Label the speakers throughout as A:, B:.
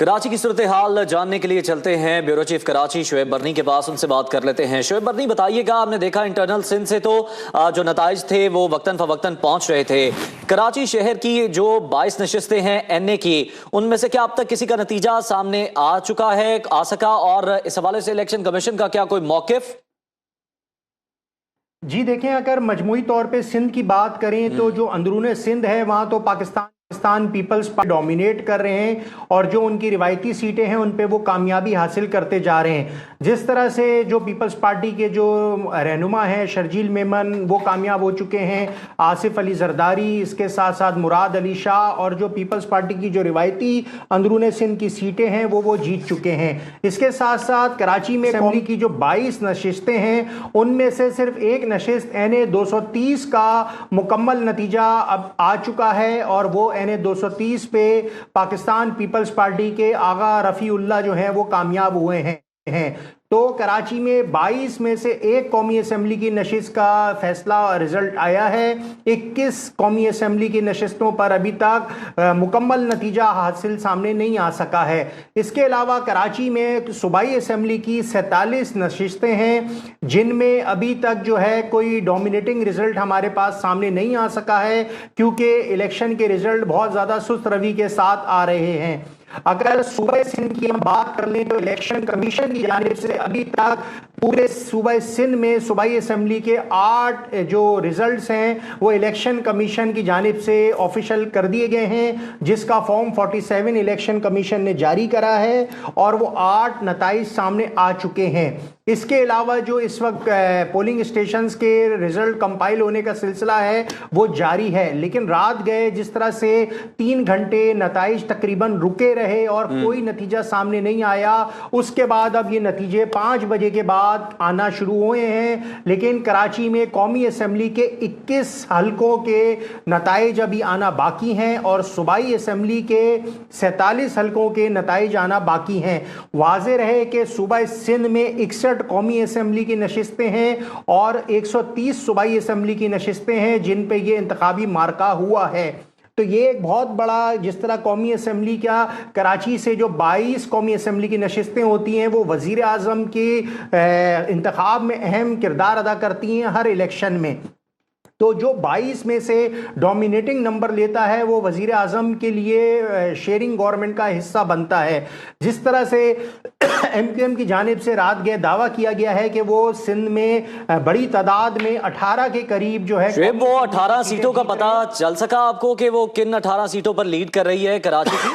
A: کراچی کی صورتحال جاننے کے لیے چلتے ہیں بیورو چیف کراچی شعیب برنی کے پاس، ان سے بات کر لیتے ہیں۔ شعیب برنی بتائیے گا، آپ نے دیکھا انٹرنل سندھ سے تو جو نتائج تھے وہ وقتاً فوقتاً پہنچ رہے تھے۔ کراچی شہر کی جو 22 نشستیں ہیں این اے کی، ان میں سے کیا اب تک کسی کا نتیجہ سامنے آ چکا ہے، آ سکا، اور اس حوالے سے الیکشن کمیشن کا کیا کوئی موقف؟
B: جی دیکھیں، اگر مجموعی طور پہ سندھ کی بات کریں تو جو اندرون سندھ ہے وہاں تو پاکستان پیپلز پارٹی ڈومینیٹ کر رہے ہیں، اور جو ان کی روایتی سیٹیں ہیں ان پہ وہ کامیابی حاصل کرتے جا رہے ہیں۔ جس طرح سے جو پیپلز پارٹی کے جو رہنما ہیں شرجیل میمن، وہ کامیاب ہو چکے ہیں، آصف علی زرداری، اس کے ساتھ ساتھ مراد علی شاہ، اور جو پیپلز پارٹی کی جو روایتی اندرون سندھ کی سیٹیں ہیں وہ جیت چکے ہیں۔ اس کے ساتھ ساتھ کراچی میں اسمبلی کی جو 22 نشستیں ہیں ان میں سے صرف ایک نشست این اے 230 کا مکمل نتیجہ اب آ چکا ہے، اور وہ این اے 230 پہ پاکستان پیپلز پارٹی کے آغا رفیع اللہ جو ہیں وہ کامیاب ہوئے ہیں۔ تو کراچی میں 22 میں سے ایک قومی اسمبلی کی نشست کا فیصلہ رزلٹ آیا ہے۔ 21 قومی اسمبلی کی نشستوں پر ابھی تک مکمل نتیجہ حاصل سامنے نہیں آ سکا ہے۔ اس کے علاوہ کراچی میں صوبائی اسمبلی کی 47 نشستیں ہیں، جن میں ابھی تک جو ہے کوئی ڈومینیٹنگ رزلٹ ہمارے پاس سامنے نہیں آ سکا ہے، کیونکہ الیکشن کے رزلٹ بہت زیادہ سست روی کے ساتھ آ رہے ہیں۔ اگر صوبہ سندھ کی ہم بات کر لیں تو الیکشن کمیشن کی جانب سے ابھی تک پورے صوبہ سندھ میں صوبائی اسمبلی کے 8 جو ریزلٹس ہیں وہ الیکشن کمیشن کی جانب سے آفیشل کر دیے گئے ہیں، جس کا فارم 47 الیکشن کمیشن نے جاری کرا ہے، اور وہ 8 نتائج سامنے آ چکے ہیں۔ اس کے علاوہ جو اس وقت پولنگ اسٹیشنز کے ریزلٹ کمپائل ہونے کا سلسلہ ہے وہ جاری ہے، لیکن رات گئے جس طرح سے 3 گھنٹے نتائج تقریباً رکے رہے اور کوئی نتیجہ سامنے نہیں آیا، اس کے بعد اب یہ نتیجے 5 بجے کے بعد آنا شروع ہوئے ہیں۔ لیکن کراچی میں قومی اسمبلی کے 21 حلقوں کے نتائج ابھی آنا باقی ہیں، اور صوبائی اسمبلی کے 47 حلقوں کے نتائج آنا باقی ہیں۔ واضح رہے کہ صوبہ سندھ میں 61 قومی اسمبلی کی نشستیں ہیں اور 130 صوبائی اسمبلی کی نشستیں ہیں جن پہ یہ انتخابی مارکہ ہوا ہے۔ تو یہ ایک بہت بڑا، جس طرح قومی اسمبلی کا کراچی سے جو 22 قومی اسمبلی کی نشستیں ہوتی ہیں وہ وزیر اعظم کے انتخاب میں اہم کردار ادا کرتی ہیں ہر الیکشن میں، تو جو 22 میں سے ڈومینیٹنگ نمبر لیتا ہے وہ وزیر اعظم کے لیے شیئرنگ گورنمنٹ کا حصہ بنتا ہے۔ جس طرح سے ایم کیو ایم کی جانب سے رات گئے دعویٰ کیا گیا ہے کہ وہ سندھ میں بڑی تعداد میں 18 کے قریب جو ہے
A: شعیب، وہ 18 سیٹوں کا پتہ چل سکا آپ کو کہ وہ کن 18 سیٹوں پر لیڈ کر رہی ہے کراچی کی؟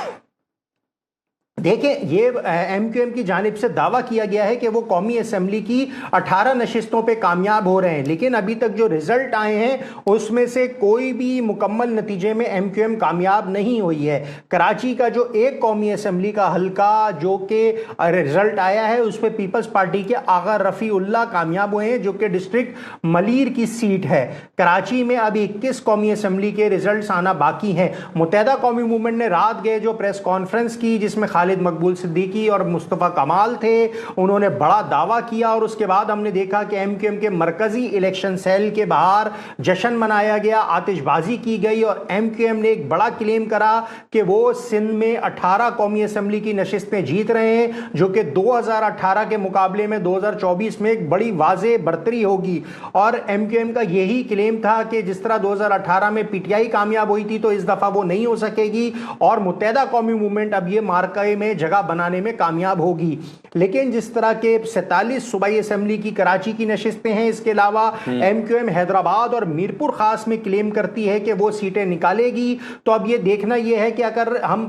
B: دیکھیں، یہ ایم کیو ایم کی جانب سے دعویٰ کیا گیا ہے کہ وہ قومی اسمبلی کی 18 نشستوں پہ کامیاب ہو رہے ہیں، لیکن ابھی تک جو رزلٹ آئے ہیں اس میں سے کوئی بھی مکمل نتیجے میں ایم کیو ایم کامیاب نہیں ہوئی ہے۔ کراچی کا جو ایک قومی اسمبلی کا حلقہ جو کہ رزلٹ آیا ہے اس پہ پیپلز پارٹی کے آغا رفیع اللہ کامیاب ہوئے ہیں، جو کہ ڈسٹرکٹ ملیر کی سیٹ ہے۔ کراچی میں ابھی 21 قومی اسمبلی کے رزلٹس آنا باقی ہیں۔ متحدہ قومی موومنٹ نے رات گئے جو پریس کانفرنس کی، جس میں خالد مقبول صدیقی اور مصطفیٰ کمال تھے، انہوں نے بڑا دعویٰ کیا، اور اس کے بعد ہم نے دیکھا کہ ایم کیو ایم کے مرکزی الیکشن سیل کے باہر جشن منایا گیا، آتش بازی کی گئی، اور ایم کیو ایم نے ایک بڑا کلیم کرا کہ وہ سندھ میں 18 قومی اسمبلی کی نشستیں جیت رہے ہیں، جو کہ 2018 کے مقابلے میں 2024 میں ایک بڑی واضح برتری ہوگی۔ اور ایم کیو ایم کا یہی کلیم تھا کہ جس طرح 2018 میں پی ٹی آئی کامیاب ہوئی تھی تو اس دفعہ وہ نہیں ہو سکے گی، اور متحدہ قومی موومنٹ اب یہ مارکے میں جگہ بنانے میں کامیاب ہوگی۔ لیکن جس طرح کے 47 صوبائی اسمبلی کی کراچی کی نشستیں ہیں، اس کے علاوہ ایم کیو ایم حیدرآباد اور میرپور خاص میں کلیم کرتی ہے کہ وہ سیٹیں نکالے گی، تو اب یہ دیکھنا یہ ہے کہ اگر ہم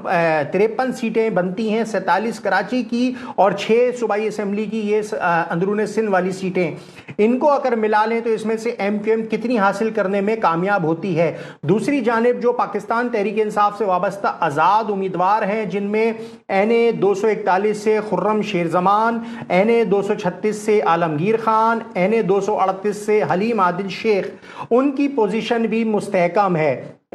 B: 53 سیٹیں بنتی ہیں، 47 کراچی کی اور 6 صوبائی اسمبلی کی یہ اندرون سندھ والی سیٹیں، ان کو اگر ملا لیں تو اس میں سے ایم کیو ایم کتنی حاصل کرنے میں کامیاب ہوتی ہے۔ دوسری جانب جو پاکستان تحریک انصاف سے وابستہ آزاد امیدوار ہیں، جن میں این اے 241 سے خرم شیر زمان، این اے 236 سے عالمگیر خان، این اے 238 سے حلیم عادل شیخ، ان کی پوزیشن بھی مستحکم ہے۔